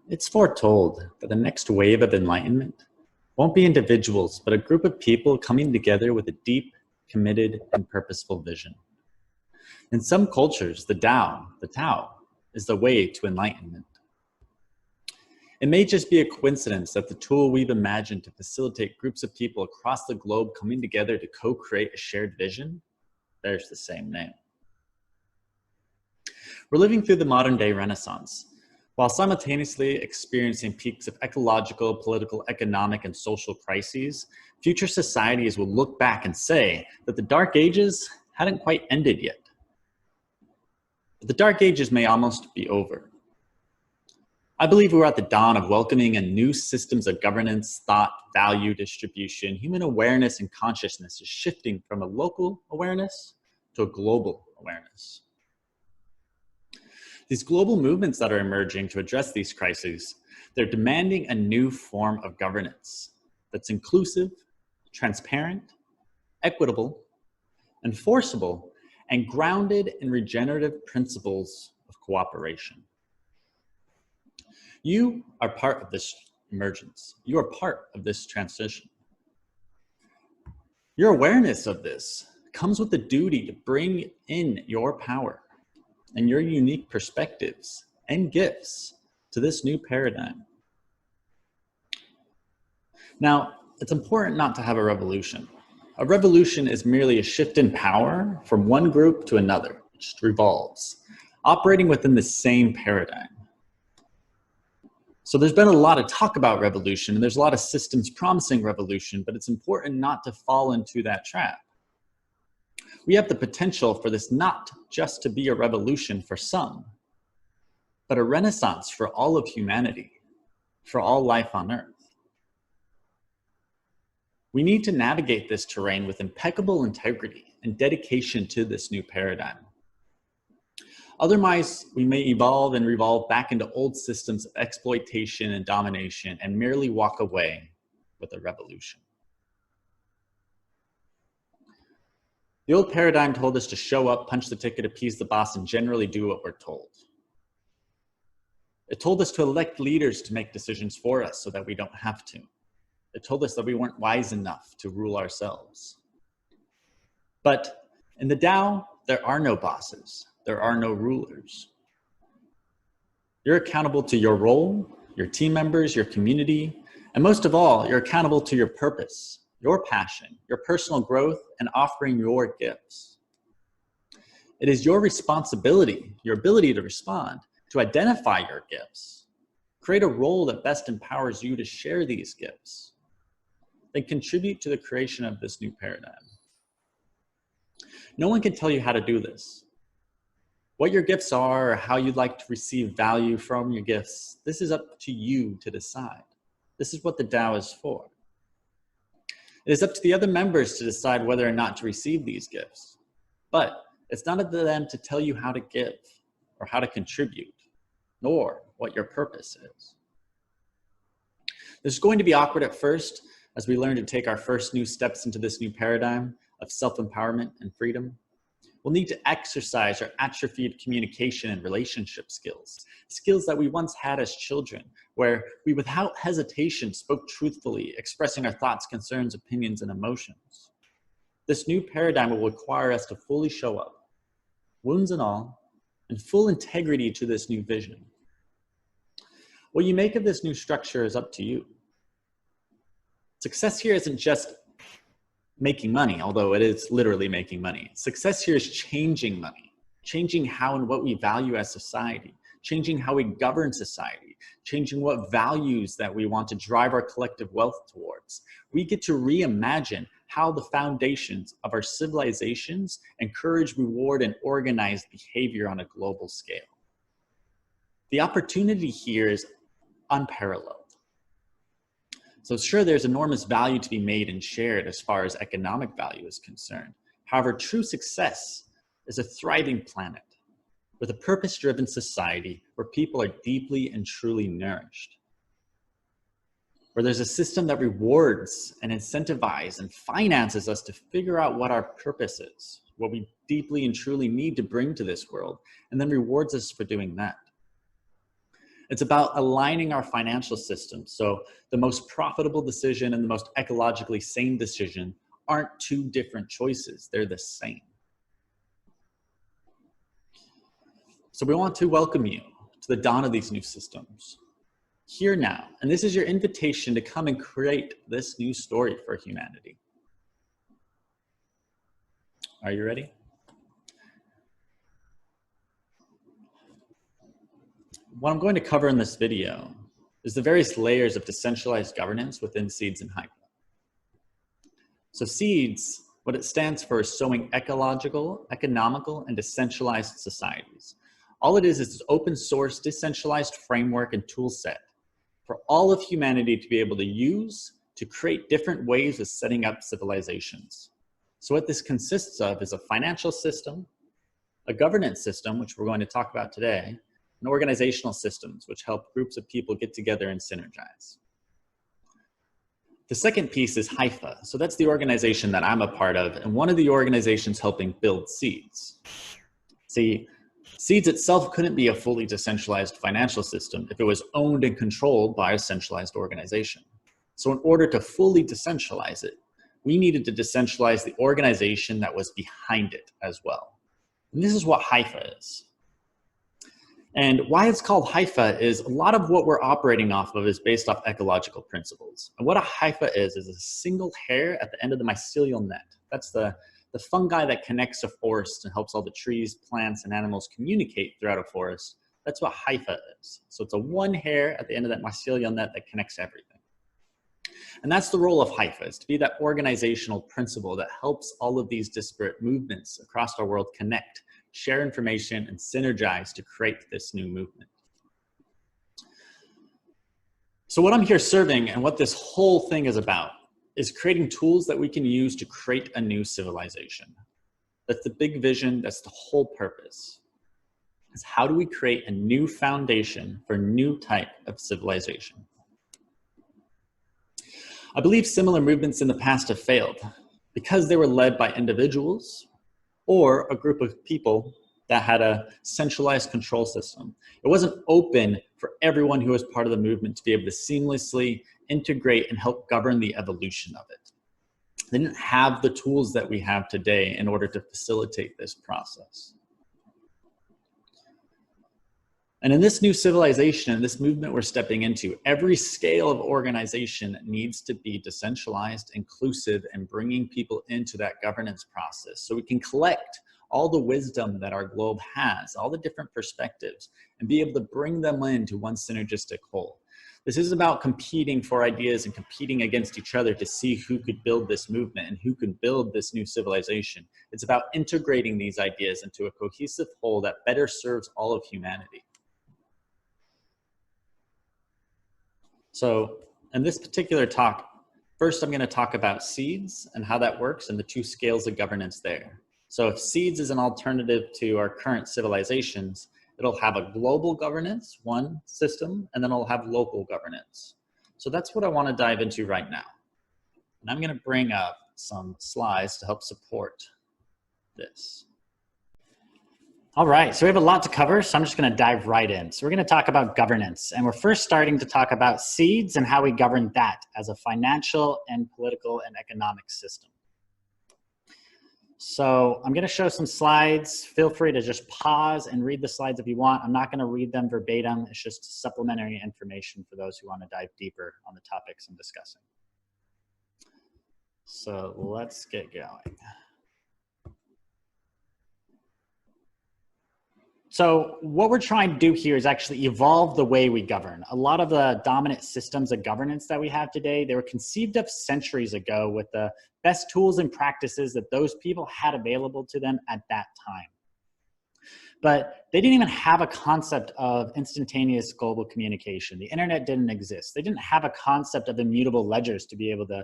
It's foretold that the next wave of enlightenment won't be individuals, but a group of people coming together with a deep, committed, and purposeful vision. In some cultures, the Tao, is the way to enlightenment. It may just be a coincidence that the tool we've imagined to facilitate groups of people across the globe coming together to co-create a shared vision bears the same name. We're living through the modern day Renaissance, while simultaneously experiencing peaks of ecological, political, economic, and social crises. Future societies will look back and say that the Dark Ages hadn't quite ended yet. But the Dark Ages may almost be over. I believe we're at the dawn of welcoming a new systems of governance, thought, value distribution. Human awareness and consciousness is shifting from a local awareness to a global awareness. These global movements that are emerging to address these crises, they're demanding a new form of governance that's inclusive, transparent, equitable, enforceable, and grounded in regenerative principles of cooperation. You are part of this emergence. You are part of this transition. Your awareness of this comes with the duty to bring in your power and your unique perspectives and gifts to this new paradigm. Now, it's important not to have a revolution. A revolution is merely a shift in power from one group to another. It just revolves, operating within the same paradigm. So there's been a lot of talk about revolution, and there's a lot of systems promising revolution, but it's important not to fall into that trap. We have the potential for this not just to be a revolution for some, but a renaissance for all of humanity, for all life on Earth. We need to navigate this terrain with impeccable integrity and dedication to this new paradigm. Otherwise, we may evolve and revolve back into old systems of exploitation and domination and merely walk away with a revolution. The old paradigm told us to show up, punch the ticket, appease the boss, and generally do what we're told. It told us to elect leaders to make decisions for us so that we don't have to. It told us that we weren't wise enough to rule ourselves. But in the Tao, there are no bosses. There are no rulers. You're accountable to your role, your team members, your community, and most of all, you're accountable to your purpose, your passion, your personal growth, and offering your gifts. It is your responsibility, your ability to respond, to identify your gifts, create a role that best empowers you to share these gifts, then contribute to the creation of this new paradigm. No one can tell you how to do this. What your gifts are or how you'd like to receive value from your gifts, this is up to you to decide. This is what the Tao is for. It is up to the other members to decide whether or not to receive these gifts. But it's not up to them to tell you how to give or how to contribute, nor what your purpose is. This is going to be awkward at first as we learn to take our first new steps into this new paradigm of self-empowerment and freedom. We'll need to exercise our atrophied communication and relationship skills, skills that we once had as children, where we without hesitation spoke truthfully, expressing our thoughts, concerns, opinions, and emotions. This new paradigm will require us to fully show up, wounds and all, and full integrity to this new vision. What you make of this new structure is up to you. Success here isn't just making money, although it is literally making money. Success here is changing money, changing how and what we value as society, changing how we govern society, changing what values that we want to drive our collective wealth towards. We get to reimagine how the foundations of our civilizations encourage, reward, and organize behavior on a global scale. The opportunity here is unparalleled. So sure, there's enormous value to be made and shared as far as economic value is concerned. However, true success is a thriving planet with a purpose-driven society where people are deeply and truly nourished, where there's a system that rewards and incentivizes and finances us to figure out what our purpose is, what we deeply and truly need to bring to this world, and then rewards us for doing that. It's about aligning our financial system so the most profitable decision and the most ecologically sane decision aren't two different choices, they're the same. So we want to welcome you to the dawn of these new systems. Here now, and this is your invitation to come and create this new story for humanity. Are you ready? What I'm going to cover in this video is the various layers of decentralized governance within Seeds and Hypha. So Seeds, what it stands for is sowing ecological, economical, and decentralized societies. All it is this open source, decentralized framework and tool set for all of humanity to be able to use to create different ways of setting up civilizations. So what this consists of is a financial system, a governance system, which we're going to talk about today, and organizational systems, which help groups of people get together and synergize. The second piece is Hypha. So that's the organization that I'm a part of, and one of the organizations helping build Seeds. See, Seeds itself couldn't be a fully decentralized financial system if it was owned and controlled by a centralized organization. So in order to fully decentralize it, we needed to decentralize the organization that was behind it as well. And this is what Hypha is. And why it's called Hypha is a lot of what we're operating off of is based off ecological principles. And what a Hypha is a single hair at the end of the mycelial net. That's the fungi that connects a forest and helps all the trees, plants, and animals communicate throughout a forest. That's what Hypha is. So it's a one hair at the end of that mycelial net that connects everything. And that's the role of Hypha, is to be that organizational principle that helps all of these disparate movements across our world connect, share information, and synergize to create this new movement. So what I'm here serving and what this whole thing is about is creating tools that we can use to create a new civilization. That's the big vision, that's the whole purpose. Is how do we create a new foundation for a new type of civilization? I believe similar movements in the past have failed because they were led by individuals or a group of people that had a centralized control system. It wasn't open for everyone who was part of the movement to be able to seamlessly integrate and help govern the evolution of it. They didn't have the tools that we have today in order to facilitate this process. And in this new civilization, this movement we're stepping into, every scale of organization needs to be decentralized, inclusive, and bringing people into that governance process so we can collect all the wisdom that our globe has, all the different perspectives, and be able to bring them into one synergistic whole. This is about competing for ideas and competing against each other to see who could build this movement and who could build this new civilization. It's about integrating these ideas into a cohesive whole that better serves all of humanity. So in this particular talk, first I'm going to talk about Seeds and how that works and the two scales of governance there. So if Seeds is an alternative to our current civilizations, it'll have a global governance, one system, and then it'll have local governance. So that's what I want to dive into right now. And I'm going to bring up some slides to help support this. All right, so we have a lot to cover, so I'm just going to dive right in. So we're going to talk about governance, and we're first starting to talk about Seeds and how we govern that as a financial and political and economic system. So I'm going to show some slides. Feel free to just pause and read the slides if you want. I'm not going to read them verbatim. It's just supplementary information for those who want to dive deeper on the topics I'm discussing. So let's get going. So what we're trying to do here is actually evolve the way we govern. A lot of the dominant systems of governance that we have today, they were conceived of centuries ago with the best tools and practices that those people had available to them at that time. But they didn't even have a concept of instantaneous global communication. The internet didn't exist. They didn't have a concept of immutable ledgers to be able to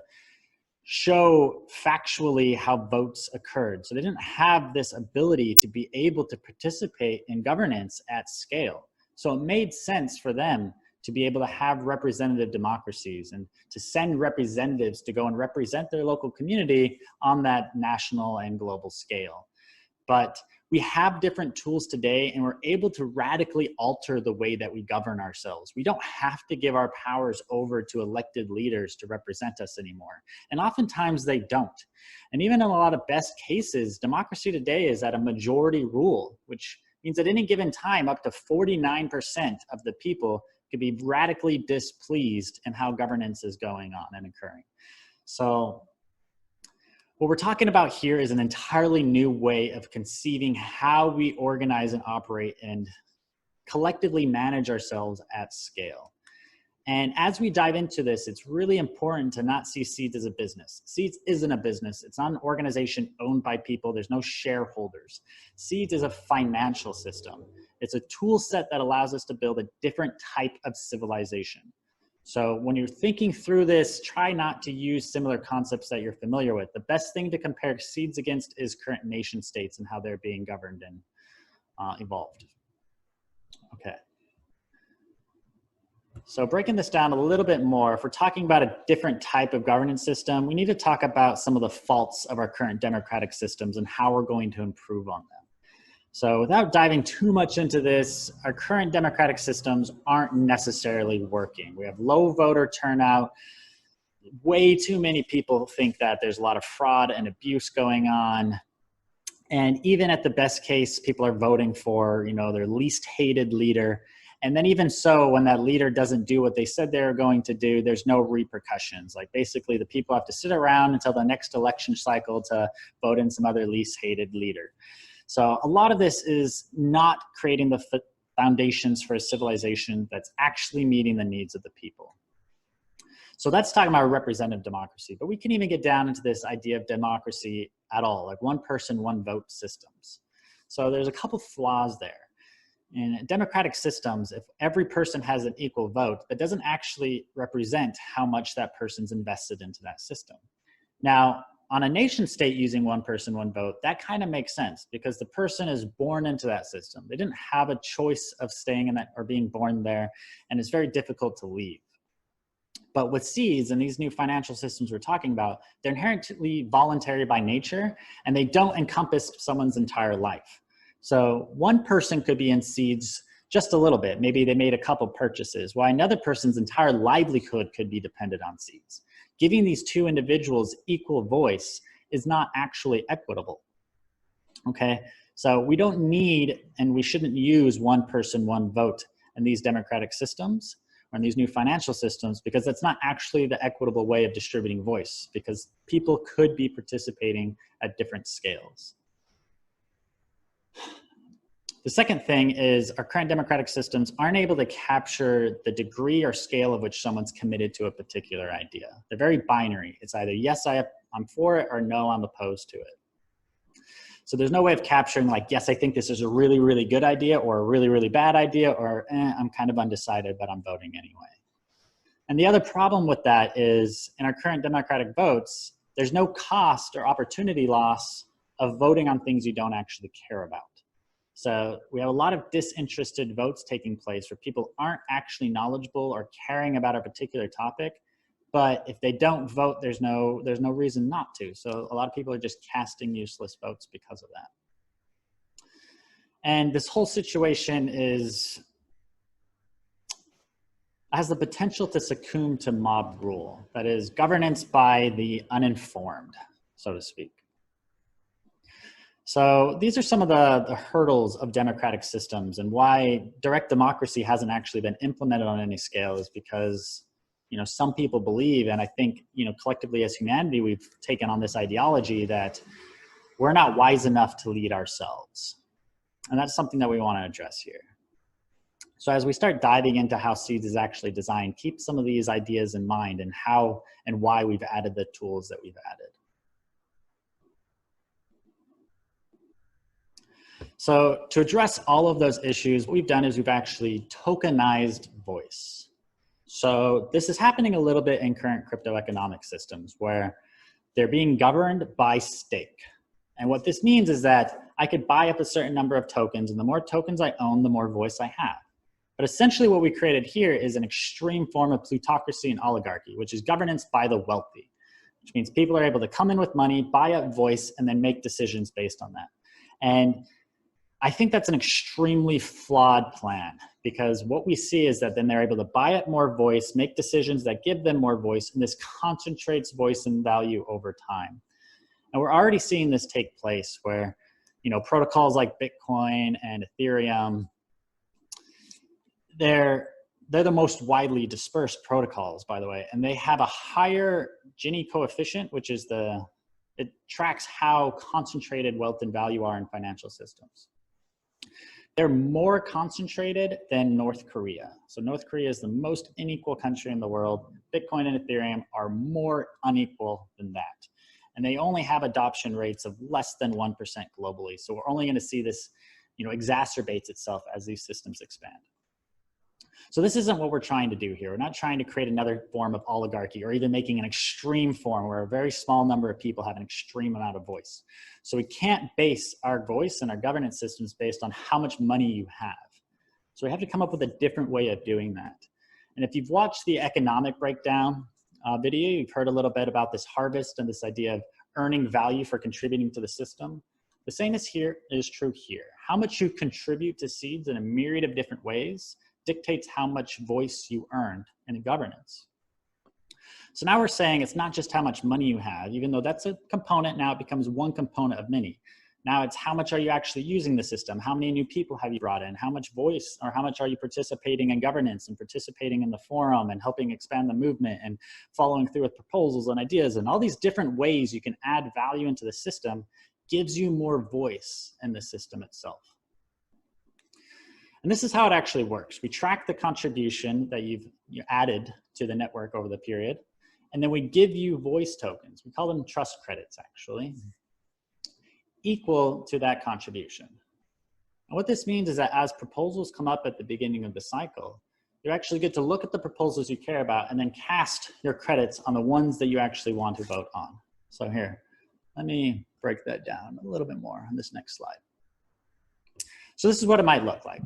show factually how votes occurred. So they didn't have this ability to be able to participate in governance at scale. So it made sense for them to be able to have representative democracies and to send representatives to go and represent their local community on that national and global scale. But we have different tools today, and we're able to radically alter the way that we govern ourselves. We don't have to give our powers over to elected leaders to represent us anymore. And oftentimes they don't. And even in a lot of best cases, democracy today is at a majority rule, which means at any given time, up to 49% of the people could be radically displeased in how governance is going on and occurring. So what we're talking about here is an entirely new way of conceiving how we organize and operate and collectively manage ourselves at scale. And as we dive into this, it's really important to not see Seeds as a business. Seeds isn't a business. It's not an organization owned by people. There's no shareholders. Seeds is a financial system. It's a tool set that allows us to build a different type of civilization. So when you're thinking through this, try not to use similar concepts that you're familiar with. The best thing to compare Seeds against is current nation states and how they're being governed and evolved. Okay. So breaking this down a little bit more, if we're talking about a different type of governance system, we need to talk about some of the faults of our current democratic systems and how we're going to improve on them. So without diving too much into this, our current democratic systems aren't necessarily working. We have low voter turnout. Way too many people think that there's a lot of fraud and abuse going on. And even at the best case, people are voting for, their least hated leader. And then even so, when that leader doesn't do what they said they were going to do, there's no repercussions. Like basically the people have to sit around until the next election cycle to vote in some other least hated leader. So a lot of this is not creating the foundations for a civilization that's actually meeting the needs of the people. So that's talking about representative democracy, but we can even get down into this idea of democracy at all, like one person, one vote systems. So there's a couple flaws there. In democratic systems, if every person has an equal vote, that doesn't actually represent how much that person's invested into that system. Now, on a nation state using one person, one vote, that kind of makes sense because the person is born into that system. They didn't have a choice of staying in that or being born there, and it's very difficult to leave. But with Seeds and these new financial systems we're talking about, they're inherently voluntary by nature, and they don't encompass someone's entire life. So one person could be in Seeds just a little bit. Maybe they made a couple purchases, while another person's entire livelihood could be dependent on Seeds. Giving these two individuals equal voice is not actually equitable, okay? So we don't need, and we shouldn't use one person, one vote in these democratic systems or in these new financial systems, because that's not actually the equitable way of distributing voice, because people could be participating at different scales. The second thing is our current democratic systems aren't able to capture the degree or scale of which someone's committed to a particular idea. They're very binary. It's either yes, I'm for it, or no, I'm opposed to it. So there's no way of capturing like, yes, I think this is a really, really good idea, or a really, really bad idea, or I'm kind of undecided, but I'm voting anyway. And the other problem with that is in our current democratic votes, there's no cost or opportunity loss of voting on things you don't actually care about. So we have a lot of disinterested votes taking place where people aren't actually knowledgeable or caring about a particular topic, but if they don't vote, there's no reason not to. So a lot of people are just casting useless votes because of that. And this whole situation has the potential to succumb to mob rule, that is governance by the uninformed, so to speak. So these are some of the hurdles of democratic systems, and why direct democracy hasn't actually been implemented on any scale is because, some people believe, and I think, collectively as humanity, we've taken on this ideology that we're not wise enough to lead ourselves. And that's something that we want to address here. So as we start diving into how Seeds is actually designed, keep some of these ideas in mind and how and why we've added the tools that we've added. So to address all of those issues, what we've done is we've actually tokenized voice. So this is happening a little bit in current crypto economic systems where they're being governed by stake. And what this means is that I could buy up a certain number of tokens, and the more tokens I own, the more voice I have. But essentially what we created here is an extreme form of plutocracy and oligarchy, which is governance by the wealthy, which means people are able to come in with money, buy up voice, and then make decisions based on that. And I think that's an extremely flawed plan, because what we see is that then they're able to buy up more voice, make decisions that give them more voice, and this concentrates voice and value over time. And we're already seeing this take place where, you know, protocols like Bitcoin and Ethereum, they're the most widely dispersed protocols, by the way, and they have a higher Gini coefficient, which is it tracks how concentrated wealth and value are in financial systems. They're more concentrated than North Korea. So North Korea is the most unequal country in the world. Bitcoin and Ethereum are more unequal than that. And they only have adoption rates of less than 1% globally. So we're only going to see this, you know, exacerbates itself as these systems expand. So this isn't what we're trying to do here. We're not trying to create another form of oligarchy or even making an extreme form where a very small number of people have an extreme amount of voice. So we can't base our voice and our governance systems based on how much money you have. So we have to come up with a different way of doing that. And if you've watched the economic breakdown video, you've heard a little bit about this harvest and this idea of earning value for contributing to the system. The same is true here. How much you contribute to seeds in a myriad of different ways dictates how much voice you earned in governance. So now we're saying it's not just how much money you have, even though that's a component. Now it becomes one component of many. Now it's how much are you actually using the system? How many new people have you brought in? How much voice, or how much are you participating in governance and participating in the forum and helping expand the movement and following through with proposals and ideas, and all these different ways you can add value into the system gives you more voice in the system itself. And this is how it actually works. We track the contribution that you added to the network over the period, and then we give you voice tokens. We call them trust credits, actually, equal to that contribution. And what this means is that as proposals come up at the beginning of the cycle, you actually get to look at the proposals you care about and then cast your credits on the ones that you actually want to vote on. So here, let me break that down a little bit more on this next slide. So this is what it might look like.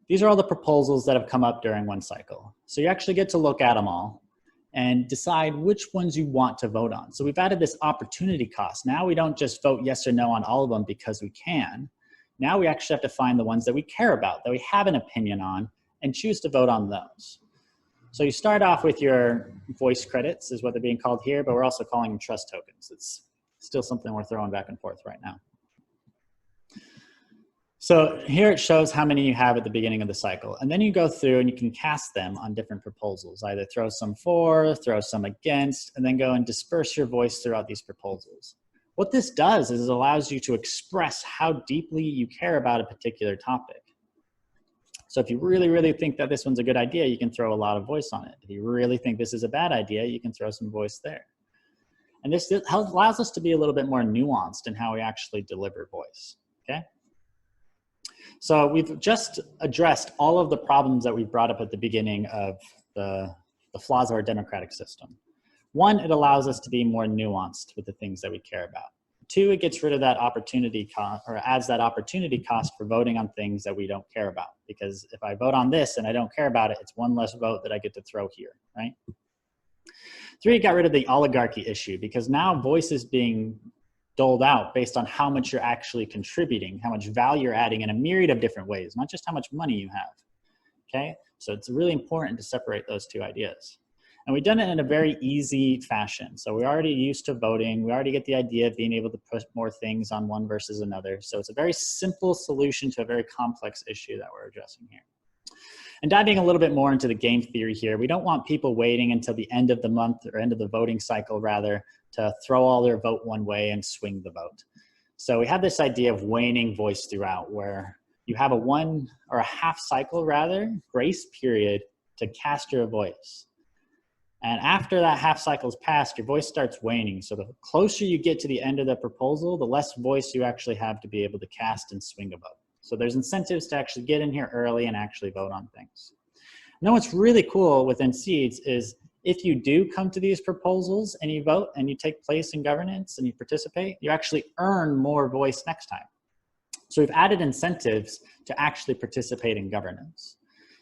These are all the proposals that have come up during one cycle. So you actually get to look at them all and decide which ones you want to vote on. So we've added this opportunity cost. Now we don't just vote yes or no on all of them because we can. Now we actually have to find the ones that we care about, that we have an opinion on, and choose to vote on those. So you start off with your voice credits, is what they're being called here, but we're also calling them trust tokens. It's still something we're throwing back and forth right now. So here it shows how many you have at the beginning of the cycle. And then you go through and you can cast them on different proposals, either throw some for, throw some against, and then go and disperse your voice throughout these proposals. What this does is it allows you to express how deeply you care about a particular topic. So if you really, really think that this one's a good idea, you can throw a lot of voice on it. If you really think this is a bad idea, you can throw some voice there. And this allows us to be a little bit more nuanced in how we actually deliver voice, okay? So we've just addressed all of the problems that we brought up at the beginning of the flaws of our democratic system. One, it allows us to be more nuanced with the things that we care about. Two, it gets rid of that opportunity cost, or adds that opportunity cost for voting on things that we don't care about. Because if I vote on this and I don't care about it, it's one less vote that I get to throw here, right? Three, it got rid of the oligarchy issue, because now voice is being doled out based on how much you're actually contributing, how much value you're adding in a myriad of different ways, not just how much money you have, okay? So it's really important to separate those two ideas. And we've done it in a very easy fashion. So we're already used to voting. We already get the idea of being able to put more things on one versus another. So it's a very simple solution to a very complex issue that we're addressing here. And diving a little bit more into the game theory here, we don't want people waiting until the end of the month, or end of the voting cycle rather, to throw all their vote one way and swing the vote. So we have this idea of waning voice throughout, where you have a one or a half cycle rather, grace period to cast your voice. And after that half cycle is passed, your voice starts waning. So the closer you get to the end of the proposal, the less voice you actually have to be able to cast and swing a vote. So there's incentives to actually get in here early and actually vote on things. Now what's really cool within Seeds is if you do come to these proposals and you vote and you take place in governance and you participate, you actually earn more voice next time. So we've added incentives to actually participate in governance.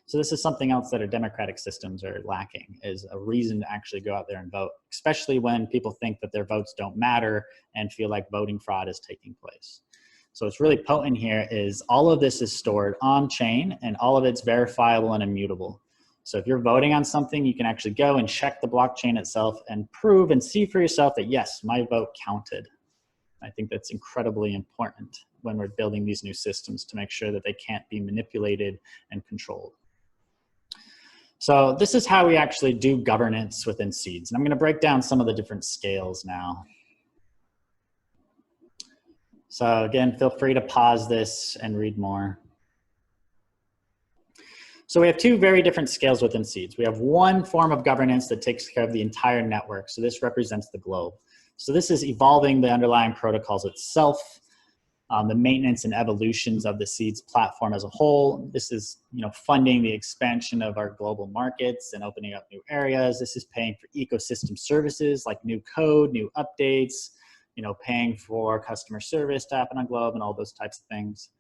So this is something else that our democratic systems are lacking, is a reason to actually go out there and vote, especially when people think that their votes don't matter and feel like voting fraud is taking place. So what's really potent here is all of this is stored on chain and all of it's verifiable and immutable. So if you're voting on something, you can actually go and check the blockchain itself and prove and see for yourself that yes, my vote counted. I think that's incredibly important when we're building these new systems to make sure that they can't be manipulated and controlled. So this is how we actually do governance within seeds. And I'm going to break down some of the different scales now. So again, feel free to pause this and read more. So we have two very different scales within seeds. We have one form of governance that takes care of the entire network. So this represents the globe. So this is evolving the underlying protocols itself, the maintenance and evolutions of the seeds platform as a whole. This is, funding the expansion of our global markets and opening up new areas. This is paying for ecosystem services like new code, new updates, paying for customer service to happen on Globe and all those types of things,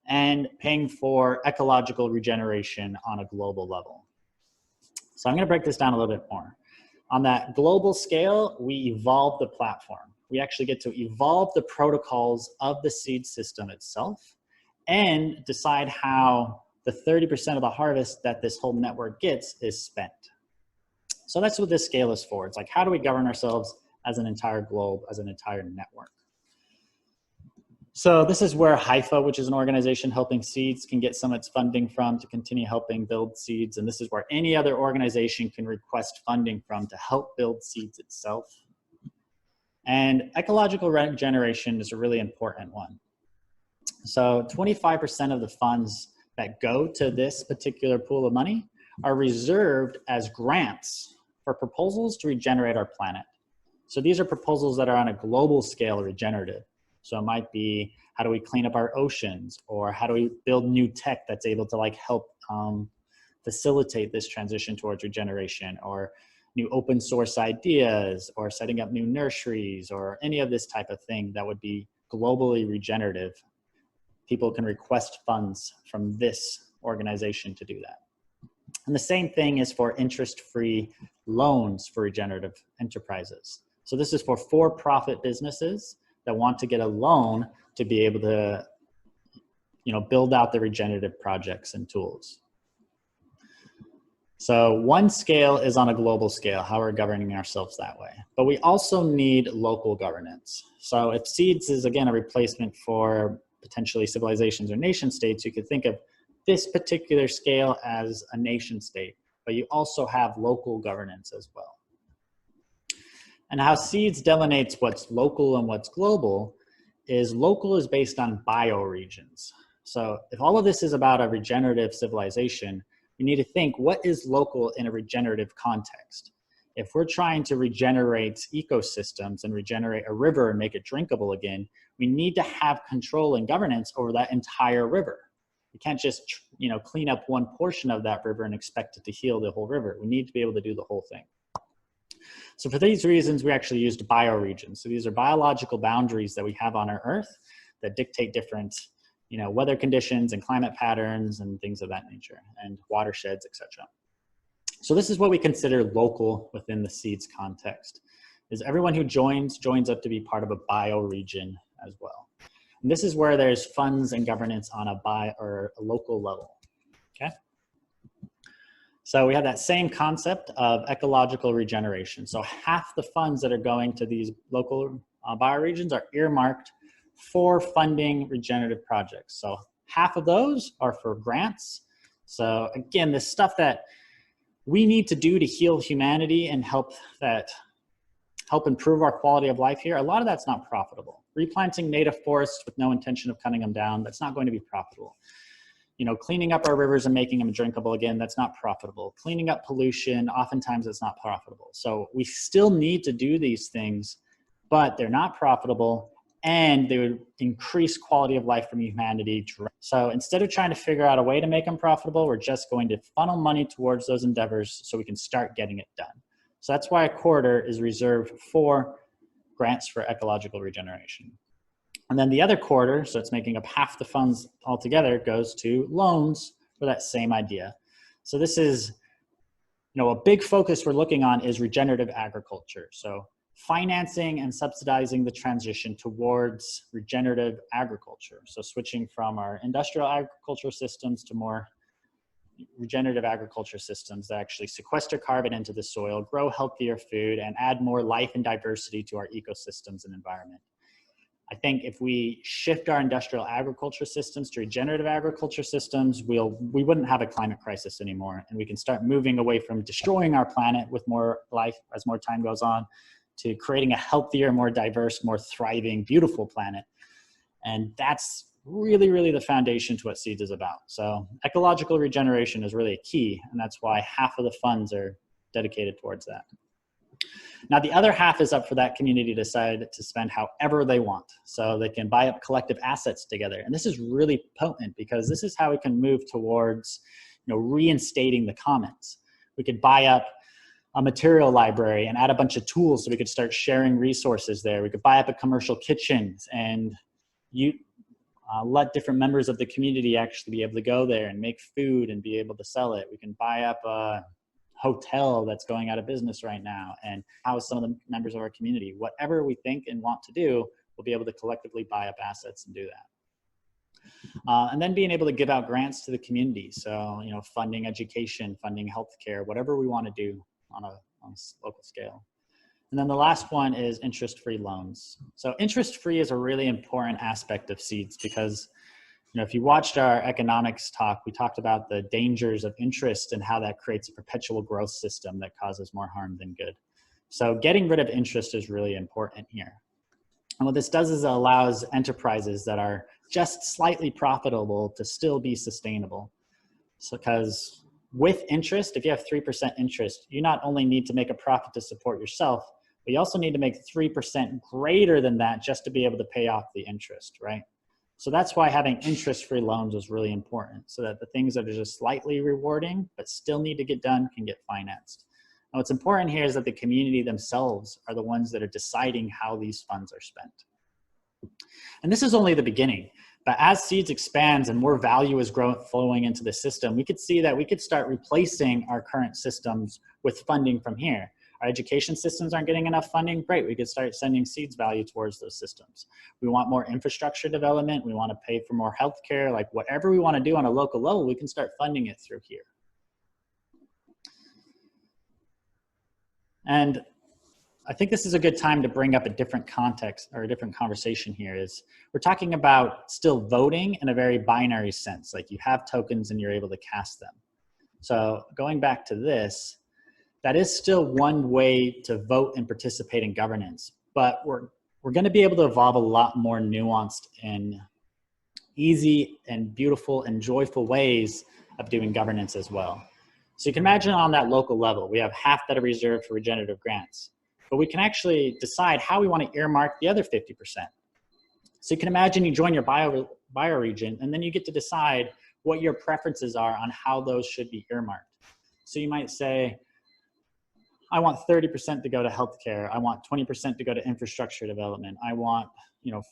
and paying for ecological regeneration on a global level. So I'm going to break this down a little bit more. On that global scale, we evolve the platform. We actually get to evolve the protocols of the seed system itself and decide how the 30% of the harvest that this whole network gets is spent. So that's what this scale is for. It's like, how do we govern ourselves as an entire globe, as an entire network? So this is where Hypha, which is an organization helping seeds, can get some of its funding from to continue helping build seeds. And this is where any other organization can request funding from to help build seeds itself. And ecological regeneration is a really important one. So 25% of the funds that go to this particular pool of money are reserved as grants for proposals to regenerate our planet. So these are proposals that are on a global scale regenerative. So it might be, how do we clean up our oceans? Or how do we build new tech that's able to help facilitate this transition towards regeneration? Or new open source ideas, or setting up new nurseries, or any of this type of thing that would be globally regenerative. People can request funds from this organization to do that. And the same thing is for interest-free loans for regenerative enterprises. So this is for for-profit businesses that want to get a loan to be able to, build out the regenerative projects and tools. So one scale is on a global scale, how we're governing ourselves that way. But we also need local governance. So if seeds is, again, a replacement for potentially civilizations or nation states, you could think of this particular scale as a nation state, but you also have local governance as well. And how seeds delineates what's local and what's global is local is based on bioregions. So if all of this is about a regenerative civilization, we need to think, what is local in a regenerative context? If we're trying to regenerate ecosystems and regenerate a river and make it drinkable again, we need to have control and governance over that entire river. We can't just, clean up one portion of that river and expect it to heal the whole river. We need to be able to do the whole thing. So for these reasons, we actually used bioregions. So these are biological boundaries that we have on our Earth that dictate different weather conditions and climate patterns and things of that nature, and watersheds, etc. So this is what we consider local within the seeds context, is everyone who joins up to be part of a bioregion as well. And this is where there's funds and governance on a local level, okay? So we have that same concept of ecological regeneration. So half the funds that are going to these local bioregions are earmarked for funding regenerative projects. So half of those are for grants. So again, this stuff that we need to do to heal humanity and help improve our quality of life here, a lot of that's not profitable. Replanting native forests with no intention of cutting them down, that's not going to be profitable. Cleaning up our rivers and making them drinkable again, that's not profitable. Cleaning up pollution, oftentimes it's not profitable. So we still need to do these things, but they're not profitable, and they would increase quality of life from humanity. So instead of trying to figure out a way to make them profitable, we're just going to funnel money towards those endeavors so we can start getting it done. So that's why a quarter is reserved for grants for ecological regeneration. And then the other quarter, so it's making up half the funds altogether, goes to loans for that same idea. So this is, a big focus we're looking on is regenerative agriculture. So financing and subsidizing the transition towards regenerative agriculture. So switching from our industrial agriculture systems to more regenerative agriculture systems that actually sequester carbon into the soil, grow healthier food, and add more life and diversity to our ecosystems and environment. I think if we shift our industrial agriculture systems to regenerative agriculture systems, we wouldn't have a climate crisis anymore. And we can start moving away from destroying our planet with more life as more time goes on to creating a healthier, more diverse, more thriving, beautiful planet. And that's really, really the foundation to what SEEDS is about. So ecological regeneration is really a key, and that's why half of the funds are dedicated towards that. Now, the other half is up for that community to decide to spend however they want. So they can buy up collective assets together. And this is really potent because this is how we can move towards, reinstating the commons. We could buy up a material library and add a bunch of tools so we could start sharing resources there. We could buy up a commercial kitchen and let different members of the community actually be able to go there and make food and be able to sell it. We can buy up a hotel that's going out of business right now and house some of the members of our community. Whatever we think and want to do, we'll be able to collectively buy up assets and do that. And then being able to give out grants to the community. So, funding education, funding healthcare, whatever we want to do on a local scale. And then the last one is interest-free loans. So interest-free is a really important aspect of SEEDS because, if you watched our economics talk, we talked about the dangers of interest and how that creates a perpetual growth system that causes more harm than good. So getting rid of interest is really important here. And what this does is it allows enterprises that are just slightly profitable to still be sustainable. So because with interest, if you have 3% interest, you not only need to make a profit to support yourself, but you also need to make 3% greater than that just to be able to pay off the interest, right? So that's why having interest-free loans is really important, so that the things that are just slightly rewarding but still need to get done can get financed. And what's important here is that the community themselves are the ones that are deciding how these funds are spent. And this is only the beginning. But as SEEDS expands and more value is flowing into the system, we could see that we could start replacing our current systems with funding from here. Our education systems aren't getting enough funding, great, we could start sending SEEDS value towards those systems. We want more infrastructure development, we want to pay for more healthcare, like whatever we want to do on a local level, we can start funding it through here. And I think this is a good time to bring up a different context or a different conversation here is we're talking about still voting in a very binary sense, like you have tokens and you're able to cast them. So going back to this, that is still one way to vote and participate in governance, but we're going to be able to evolve a lot more nuanced and easy and beautiful and joyful ways of doing governance as well. So you can imagine on that local level, we have half that are reserved for regenerative grants, but we can actually decide how we want to earmark the other 50%. So you can imagine you join your bioregion and then you get to decide what your preferences are on how those should be earmarked. So you might say, I want 30% to go to healthcare. I want 20% to go to infrastructure development. I want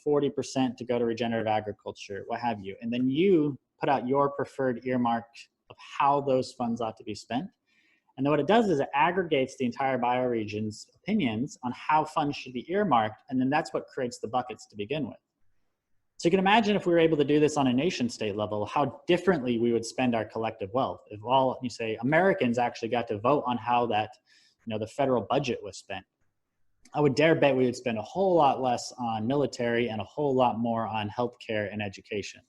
40% to go to regenerative agriculture, what have you. And then you put out your preferred earmark of how those funds ought to be spent. And then what it does is it aggregates the entire bioregion's opinions on how funds should be earmarked. And then that's what creates the buckets to begin with. So you can imagine if we were able to do this on a nation state level, how differently we would spend our collective wealth. If all, Americans actually got to vote on how that the federal budget was spent. I would dare bet we would spend a whole lot less on military and a whole lot more on healthcare and education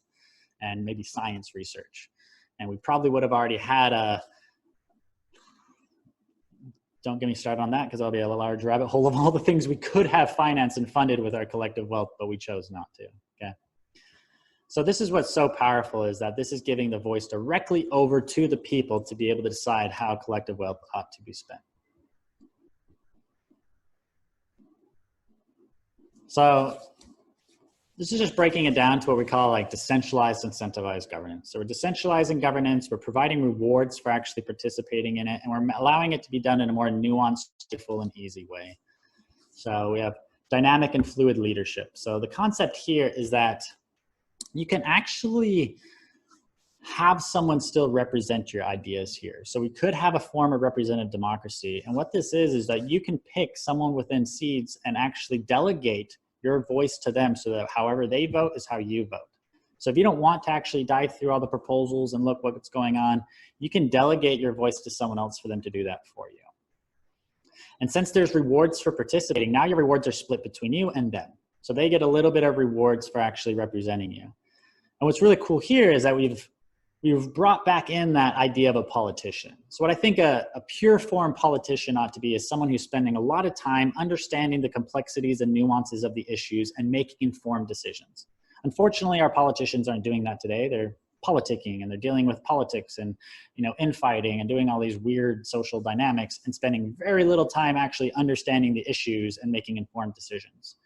and maybe science research. And we probably would have already had don't get me started on that because that'll be a large rabbit hole of all the things we could have financed and funded with our collective wealth, but we chose not to, okay? So this is what's so powerful is that this is giving the voice directly over to the people to be able to decide how collective wealth ought to be spent. So this is just breaking it down to what we call like decentralized incentivized governance. So we're decentralizing governance, we're providing rewards for actually participating in it, and we're allowing it to be done in a more nuanced, full, and easy way. So we have dynamic and fluid leadership. So the concept here is that you can actually have someone still represent your ideas here. So we could have a form of representative democracy. And what this is that you can pick someone within Seeds and actually delegate your voice to them so that however they vote is how you vote. So if you don't want to actually dive through all the proposals and look what's going on, you can delegate your voice to someone else for them to do that for you. And since there's rewards for participating, now your rewards are split between you and them. So they get a little bit of rewards for actually representing you. And what's really cool here is that we've brought back in that idea of a politician. So what I think a pure form politician ought to be is someone who's spending a lot of time understanding the complexities and nuances of the issues and making informed decisions. Unfortunately, our politicians aren't doing that today. They're politicking and they're dealing with politics and infighting and doing all these weird social dynamics and spending very little time actually understanding the issues and making informed decisions.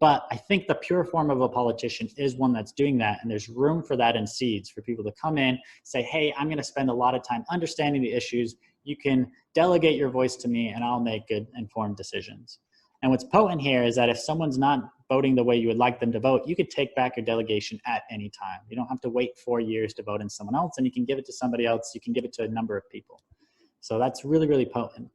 But I think the pure form of a politician is one that's doing that, and there's room for that in Seeds for people to come in, say, hey, I'm gonna spend a lot of time understanding the issues. You can delegate your voice to me and I'll make good informed decisions. And what's potent here is that if someone's not voting the way you would like them to vote, you could take back your delegation at any time. You don't have to wait 4 years to vote in someone else, and you can give it to somebody else. You can give it to a number of people. So that's really, really potent.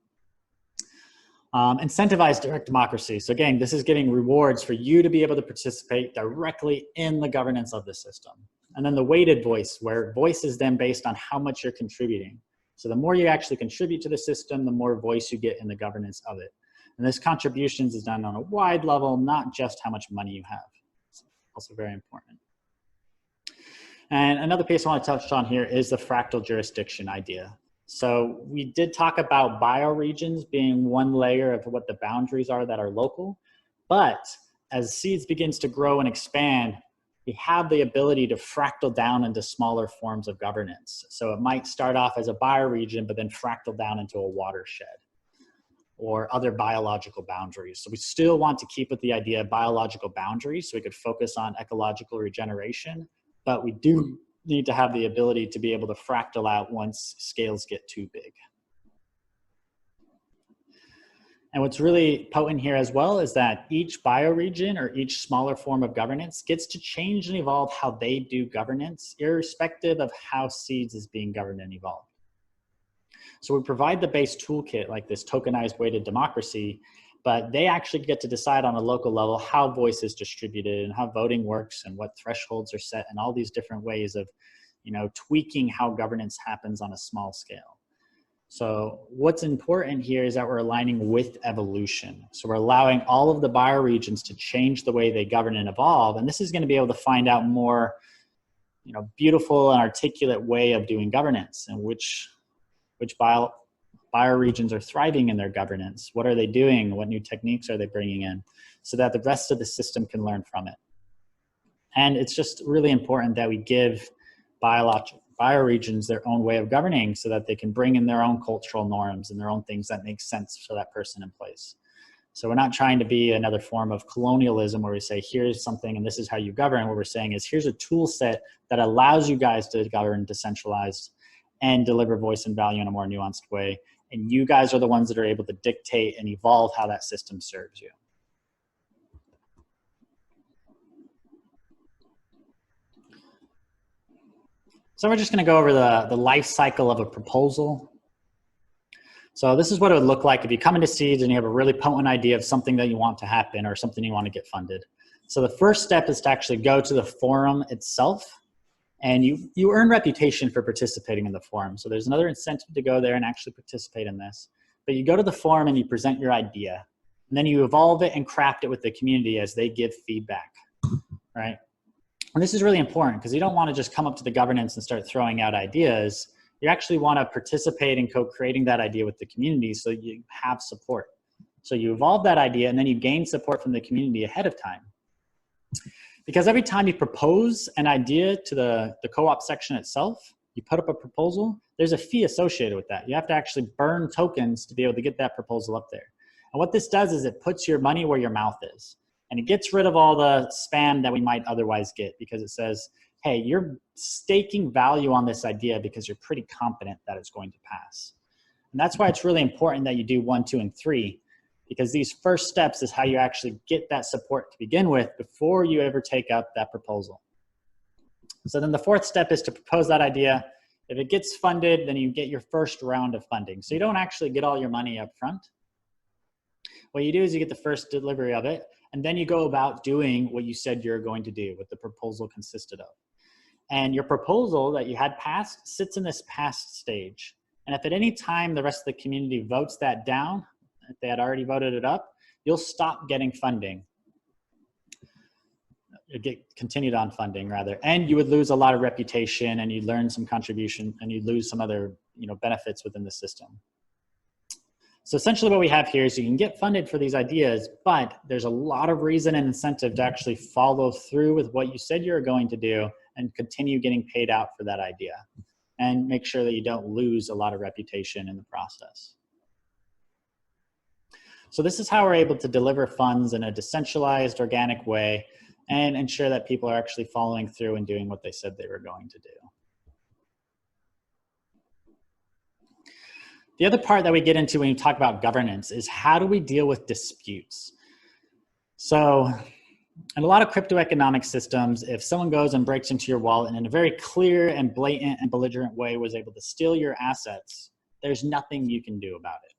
Incentivized direct democracy. So again, this is giving rewards for you to be able to participate directly in the governance of the system. And then the weighted voice, where voice is then based on how much you're contributing. So the more you actually contribute to the system, the more voice you get in the governance of it. And this contributions is done on a wide level, not just how much money you have. It's also very important. And another piece I want to touch on here is the fractal jurisdiction idea. So we did talk about bioregions being one layer of what the boundaries are that are local, but as Seeds begins to grow and expand, we have the ability to fractal down into smaller forms of governance. So it might start off as a bioregion, but then fractal down into a watershed or other biological boundaries. So we still want to keep with the idea of biological boundaries so we could focus on ecological regeneration, but we do need to have the ability to be able to fractal out once scales get too big. And what's really potent here as well is that each bioregion or each smaller form of governance gets to change and evolve how they do governance, irrespective of how Seeds is being governed and evolved. So we provide the base toolkit like this tokenized weighted democracy, but they actually get to decide on a local level how voice is distributed and how voting works and what thresholds are set and all these different ways of, tweaking how governance happens on a small scale. So what's important here is that we're aligning with evolution. So we're allowing all of the bioregions to change the way they govern and evolve. And this is going to be able to find out more, beautiful and articulate way of doing governance and which bioregions are thriving in their governance. What are they doing? What new techniques are they bringing in? So that the rest of the system can learn from it. And it's just really important that we give bioregions their own way of governing so that they can bring in their own cultural norms and their own things that make sense for that person in place. So we're not trying to be another form of colonialism where we say, here's something and this is how you govern. What we're saying is, here's a tool set that allows you guys to govern decentralized and deliver voice and value in a more nuanced way. And you guys are the ones that are able to dictate and evolve how that system serves you. So we're just going to go over the life cycle of a proposal. So this is what it would look like if you come into Seeds and you have a really potent idea of something that you want to happen or something you want to get funded. So the first step is to actually go to the forum itself, and you earn reputation for participating in the forum. So there's another incentive to go there and actually participate in this. But you go to the forum and you present your idea, and then you evolve it and craft it with the community as they give feedback, right? And this is really important because you don't want to just come up to the governance and start throwing out ideas. You actually want to participate in co-creating that idea with the community so you have support. So you evolve that idea and then you gain support from the community ahead of time. Because every time you propose an idea to the co-op section itself, you put up a proposal, there's a fee associated with that. You have to actually burn tokens to be able to get that proposal up there. And what this does is it puts your money where your mouth is. And it gets rid of all the spam that we might otherwise get, because it says, hey, you're staking value on this idea because you're pretty confident that it's going to pass. And that's why it's really important that you do 1, 2, and 3, because these first steps is how you actually get that support to begin with before you ever take up that proposal. So then the fourth step is to propose that idea. If it gets funded, then you get your first round of funding. So you don't actually get all your money up front. What you do is you get the first delivery of it, and then you go about doing what you said you're going to do, what the proposal consisted of. And your proposal that you had passed sits in this passed stage. And if at any time the rest of the community votes that down, if they had already voted it up, you'll stop getting funding. You get continued on funding rather, and you would lose a lot of reputation, and you'd learn some contribution, and you'd lose some other benefits within the system. So essentially what we have here is you can get funded for these ideas, but there's a lot of reason and incentive to actually follow through with what you said you're going to do and continue getting paid out for that idea, and make sure that you don't lose a lot of reputation in the process. So this is how we're able to deliver funds in a decentralized, organic way and ensure that people are actually following through and doing what they said they were going to do. The other part that we get into when we talk about governance is how do we deal with disputes? So in a lot of crypto economic systems, if someone goes and breaks into your wallet and in a very clear and blatant and belligerent way was able to steal your assets, there's nothing you can do about it.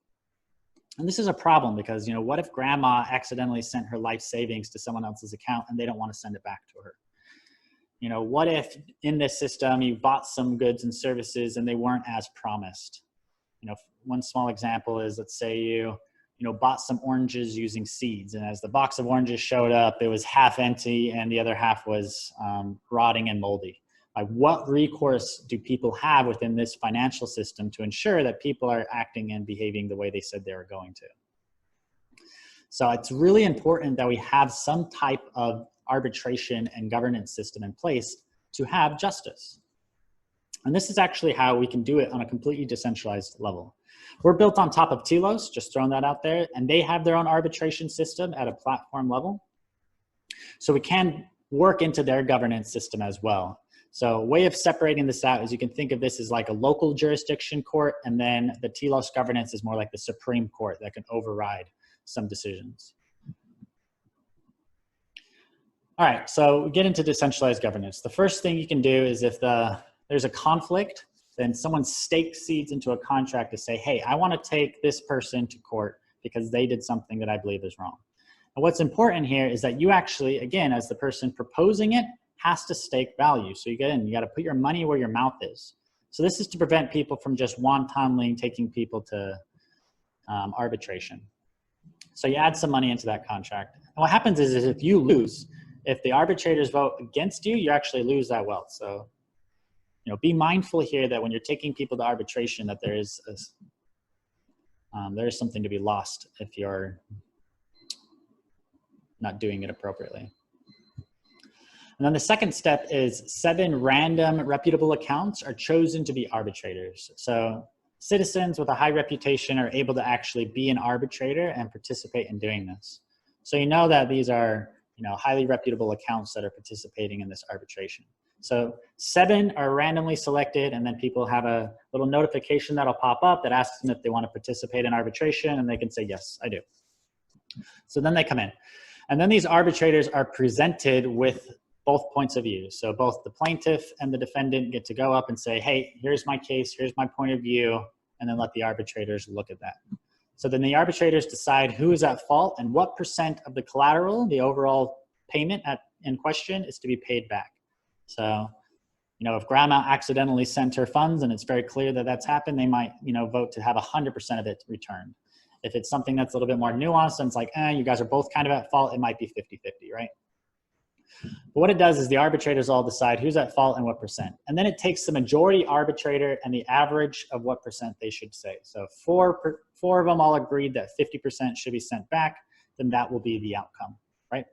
And this is a problem because, what if grandma accidentally sent her life savings to someone else's account and they don't want to send it back to her? What if in this system you bought some goods and services and they weren't as promised? One small example is, let's say you bought some oranges using seeds, and as the box of oranges showed up, it was half empty and the other half was rotting and moldy. Like, what recourse do people have within this financial system to ensure that people are acting and behaving the way they said they were going to? So it's really important that we have some type of arbitration and governance system in place to have justice. And this is actually how we can do it on a completely decentralized level. We're built on top of Telos, just throwing that out there, and they have their own arbitration system at a platform level. So we can work into their governance system as well. So a way of separating this out is you can think of this as like a local jurisdiction court, and then the Telos governance is more like the Supreme Court that can override some decisions. All right, so we get into decentralized governance. The first thing you can do is if there's a conflict, then someone stakes seeds into a contract to say, hey, I want to take this person to court because they did something that I believe is wrong. And what's important here is that you actually, again, as the person proposing it, has to stake value. So you got to put your money where your mouth is. So this is to prevent people from just wantonly taking people to arbitration. So you add some money into that contract. And what happens is if you lose, if the arbitrators vote against you, you actually lose that wealth. So be mindful here that when you're taking people to arbitration, that there is something to be lost if you're not doing it appropriately. And then the second step is 7 random reputable accounts are chosen to be arbitrators. So citizens with a high reputation are able to actually be an arbitrator and participate in doing this. So that these are highly reputable accounts that are participating in this arbitration. So 7 are randomly selected, and then people have a little notification that'll pop up that asks them if they want to participate in arbitration, and they can say, yes, I do. So then they come in. And then these arbitrators are presented with both points of view. So both the plaintiff and the defendant get to go up and say, hey, here's my case, here's my point of view, and then let the arbitrators look at that. So then the arbitrators decide who is at fault and what % of the collateral, the overall payment in question, is to be paid back. So, if grandma accidentally sent her funds and it's very clear that that's happened, they might, vote to have 100% of it returned. If it's something that's a little bit more nuanced and it's like, you guys are both kind of at fault, it might be 50-50, right? But what it does is the arbitrators all decide who's at fault and what %. And then it takes the majority arbitrator and the average of what % they should say. So if four of them all agreed that 50% should be sent back, then that will be the outcome, right?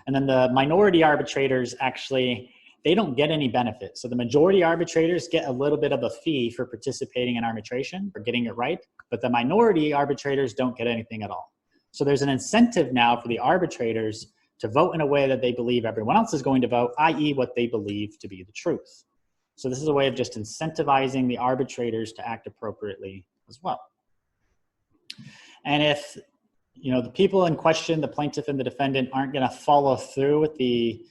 And then the minority arbitrators actually, they don't get any benefit. So the majority arbitrators get a little bit of a fee for participating in arbitration, for getting it right, but the minority arbitrators don't get anything at all. So there's an incentive now for the arbitrators to vote in a way that they believe everyone else is going to vote, i.e. what they believe to be the truth. So this is a way of just incentivizing the arbitrators to act appropriately as well. And if the people in question, the plaintiff and the defendant, aren't going to follow through with the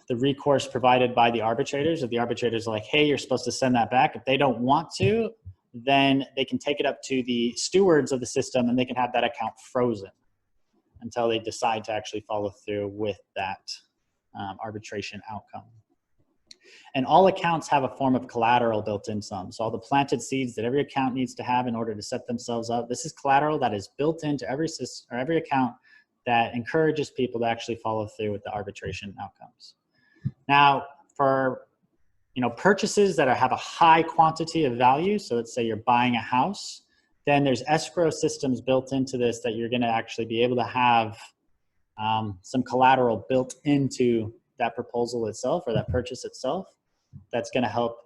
the recourse provided by the arbitrators. If the arbitrators are like, hey, you're supposed to send that back. If they don't want to, then they can take it up to the stewards of the system and they can have that account frozen until they decide to actually follow through with that arbitration outcome. And all accounts have a form of collateral built in some. So all the planted seeds that every account needs to have in order to set themselves up, this is collateral that is built into every system or every account that encourages people to actually follow through with the arbitration outcomes. Now, for purchases that have a high quantity of value, so let's say you're buying a house, then there's escrow systems built into this that you're going to actually be able to have some collateral built into that proposal itself or that purchase itself that's going to help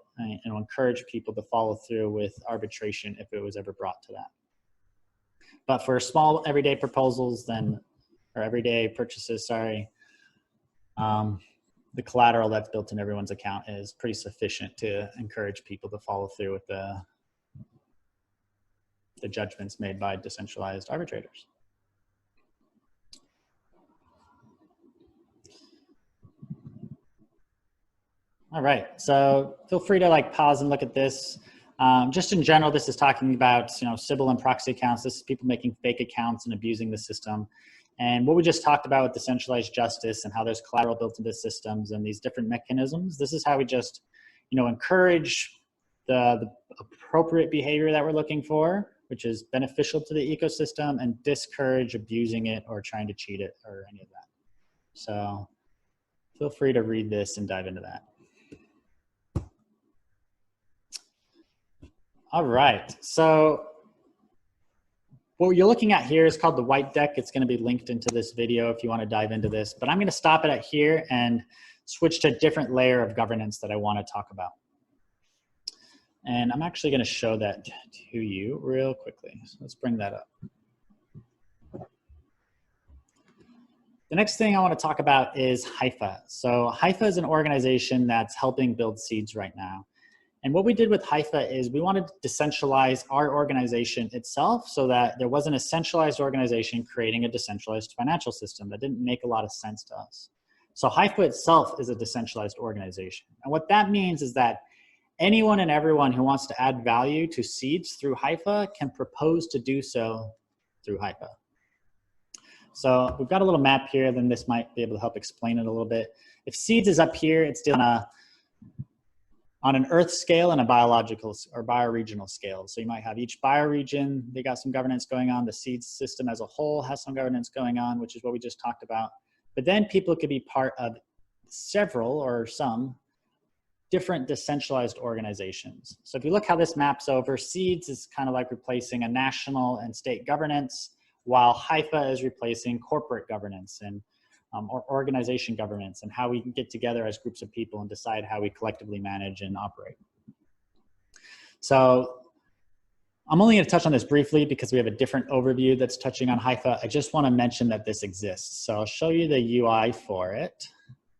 encourage people to follow through with arbitration if it was ever brought to that. But for small everyday proposals, then, or everyday purchases, sorry, the collateral that's built in everyone's account is pretty sufficient to encourage people to follow through with the judgments made by decentralized arbitrators. All right, so feel free to pause and look at this. Just in general, this is talking about Sybil and proxy accounts. This is people making fake accounts and abusing the system. And what we just talked about with decentralized justice and how there's collateral built into systems and these different mechanisms, this is how we just encourage the appropriate behavior that we're looking for, which is beneficial to the ecosystem, and discourage abusing it or trying to cheat it or any of that. So feel free to read this and dive into that. All right, so what you're looking at here is called the white deck. It's going to be linked into this video if you want to dive into this, but I'm going to stop it at here and switch to a different layer of governance that I want to talk about. And I'm actually going to show that to you real quickly. So let's bring that up. The next thing I want to talk about is Hypha. So Hypha is an organization that's helping build seeds right now. And what we did with Hypha is we wanted to decentralize our organization itself so that there wasn't a centralized organization creating a decentralized financial system. That didn't make a lot of sense to us. So Hypha itself is a decentralized organization. And what that means is that anyone and everyone who wants to add value to seeds through Hypha can propose to do so through Hypha. So we've got a little map here, then this might be able to help explain it a little bit. If seeds is up here, it's still on an Earth scale and a biological or bioregional scale. So you might have each bioregion, they got some governance going on. The seed system as a whole has some governance going on, which is what we just talked about. But then people could be part of several or some different decentralized organizations. So if you look how this maps over, seeds is kind of like replacing a national and state governance, while Hypha is replacing corporate governance and or organization governance and how we can get together as groups of people and decide how we collectively manage and operate. So I'm only going to touch on this briefly because we have a different overview that's touching on Hypha. I just want to mention that this exists. So I'll show you the UI for it.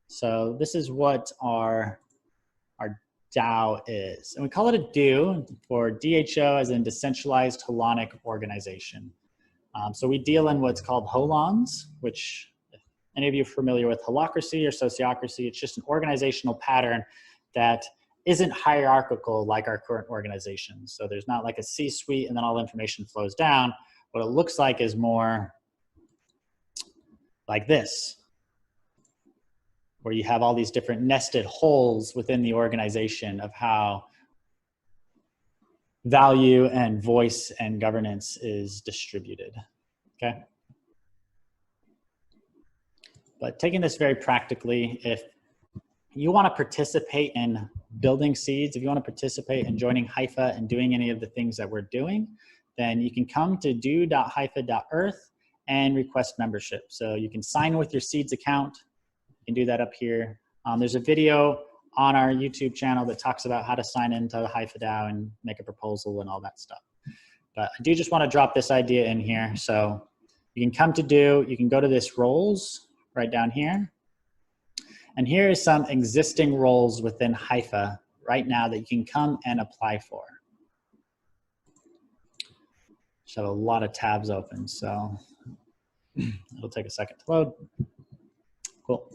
So this is what our DAO is. And we call it a DO for DHO as in Decentralized Holonic Organization. So we deal in what's called holons, which any of you familiar with holacracy or sociocracy, it's just an organizational pattern that isn't hierarchical like our current organizations. So there's not like a C-suite and then all information flows down. What it looks like is more like this, where you have all these different nested holes within the organization of how value and voice and governance is distributed, okay? But taking this very practically, if you want to participate in building seeds, if you want to participate in joining Hypha and doing any of the things that we're doing, then you can come to do.hypha.earth and request membership. So you can sign with your seeds account. You can do that up here. There's a video on our YouTube channel that talks about how to sign into the Hypha DAO and make a proposal and all that stuff. But I do just want to drop this idea in here. So you can come to do, you can go to this roles right down here. And here is some existing roles within Hypha right now that you can come and apply for. Just have a lot of tabs open, so it'll take a second to load. Cool.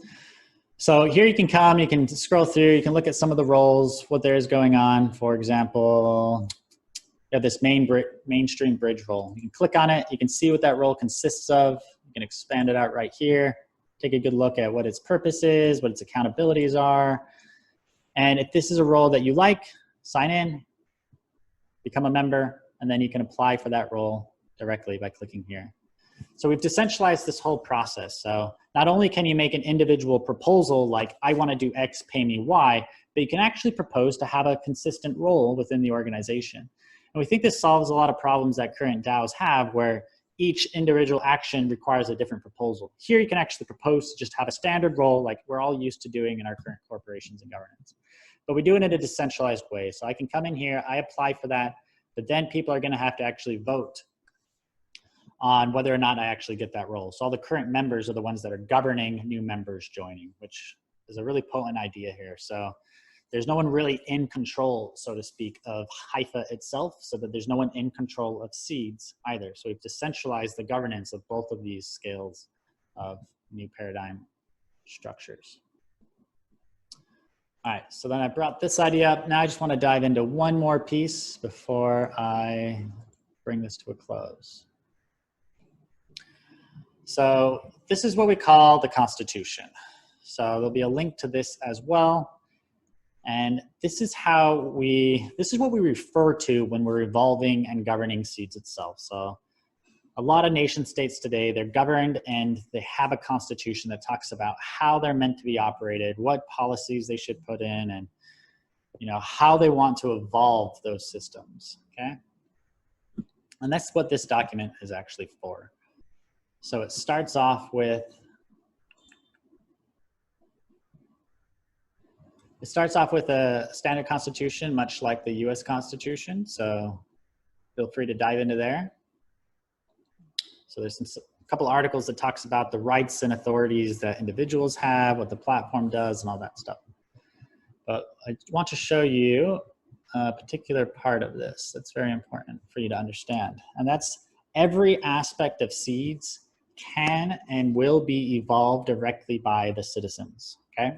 So here you can come, you can scroll through, you can look at some of the roles, what there is going on. For example, you have this mainstream bridge role. You can click on it, you can see what that role consists of. You can expand it out right here, take a good look at what its purpose is, what its accountabilities are. And if this is a role that you like, sign in, become a member, and then you can apply for that role directly by clicking here. So we've decentralized this whole process. So not only can you make an individual proposal like, I want to do X, pay me Y, but you can actually propose to have a consistent role within the organization. And we think this solves a lot of problems that current DAOs have where each individual action requires a different proposal. Here you can actually propose to just have a standard role like we're all used to doing in our current corporations and governance. But we do it in a decentralized way. So I can come in here, I apply for that, but then people are going to have to actually vote on whether or not I actually get that role. So all the current members are the ones that are governing new members joining, which is a really potent idea here. So there's no one really in control, so to speak, of Hypha itself, so that there's no one in control of seeds either. So we've decentralized the governance of both of these scales of new paradigm structures. All right, so then I brought this idea up. Now I just want to dive into one more piece before I bring this to a close. So this is what we call the Constitution. So there'll be a link to this as well. And this is what we refer to when we're evolving and governing seeds itself. So a lot of nation states today, they're governed and they have a constitution that talks about how they're meant to be operated, what policies they should put in, and how they want to evolve those systems, okay? And that's what this document is actually for. So it starts off with a standard constitution, much like the US Constitution. So feel free to dive into there. So there's a couple articles that talks about the rights and authorities that individuals have, what the platform does, and all that stuff. But I want to show you a particular part of this that's very important for you to understand. And that's every aspect of seeds can and will be evolved directly by the citizens, okay?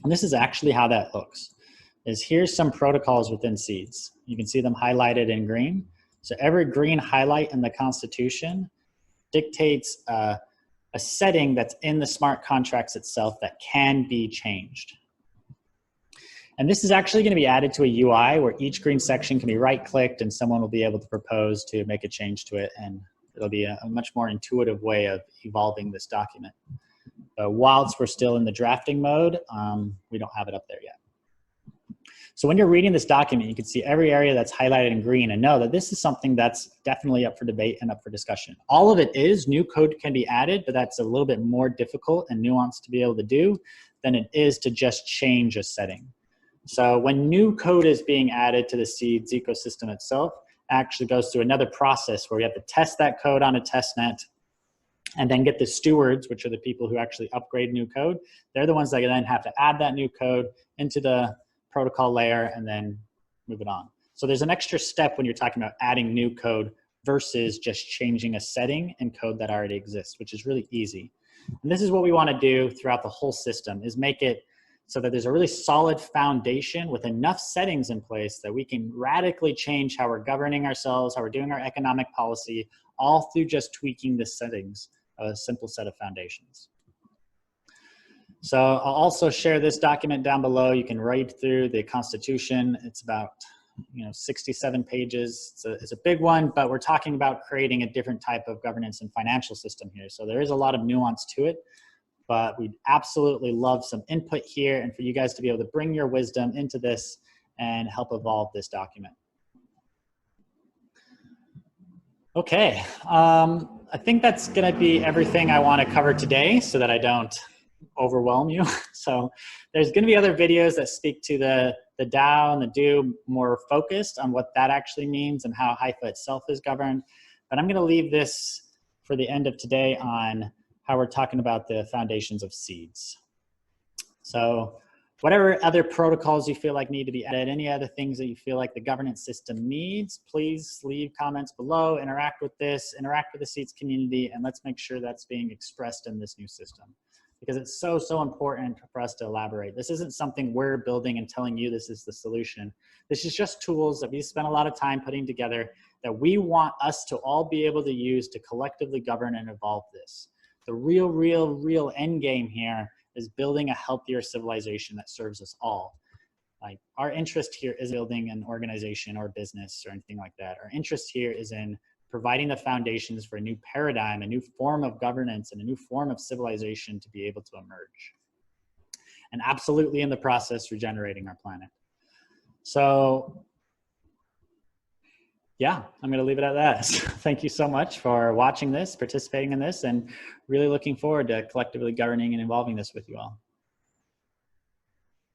And this is actually how that looks. Here's some protocols within seeds. You can see them highlighted in green. So every green highlight in the Constitution dictates a setting that's in the smart contracts itself that can be changed. And this is actually going to be added to a UI where each green section can be right-clicked and someone will be able to propose to make a change to it, and it'll be a much more intuitive way of evolving this document. But whilst we're still in the drafting mode, we don't have it up there yet. So when you're reading this document, you can see every area that's highlighted in green and know that this is something that's definitely up for debate and up for discussion. All of it is, new code can be added, but that's a little bit more difficult and nuanced to be able to do than it is to just change a setting. So when new code is being added to the seeds ecosystem itself, it actually goes through another process where we have to test that code on a test net and then get the stewards, which are the people who actually upgrade new code. They're the ones that then have to add that new code into the protocol layer and then move it on. So there's an extra step when you're talking about adding new code versus just changing a setting in code that already exists, which is really easy. And this is what we want to do throughout the whole system, is make it so that there's a really solid foundation with enough settings in place that we can radically change how we're governing ourselves, how we're doing our economic policy, all through just tweaking the settings of a simple set of foundations. So I'll also share this document down below. You can read through the Constitution. It's about 67 pages. It's a big one, but we're talking about creating a different type of governance and financial system here. So there is a lot of nuance to it, but we'd absolutely love some input here and for you guys to be able to bring your wisdom into this and help evolve this document. Okay, I think that's gonna be everything I wanna cover today so that I don't overwhelm you. So there's going to be other videos that speak to the DAO and the do more focused on what that actually means and how Hypha itself is governed. But I'm going to leave this for the end of today on how we're talking about the foundations of seeds. So whatever other protocols you feel like need to be added, any other things that you feel like the governance system needs, please leave comments below, interact with this, interact with the seeds community, and let's make sure that's being expressed in this new system. because it's so, so important for us to elaborate. This isn't something we're building and telling you this is the solution. This is just tools that we spent a lot of time putting together that we want us to all be able to use to collectively govern and evolve this. The real end game here is building a healthier civilization that serves us all. Like, our interest here is building an organization or business or anything like that. Our interest here is in providing the foundations for a new paradigm, a new form of governance, and a new form of civilization to be able to emerge. And absolutely in the process, regenerating our planet. So yeah, I'm going to leave it at that. Thank you so much for watching this, participating in this, and really looking forward to collectively governing and evolving this with you all.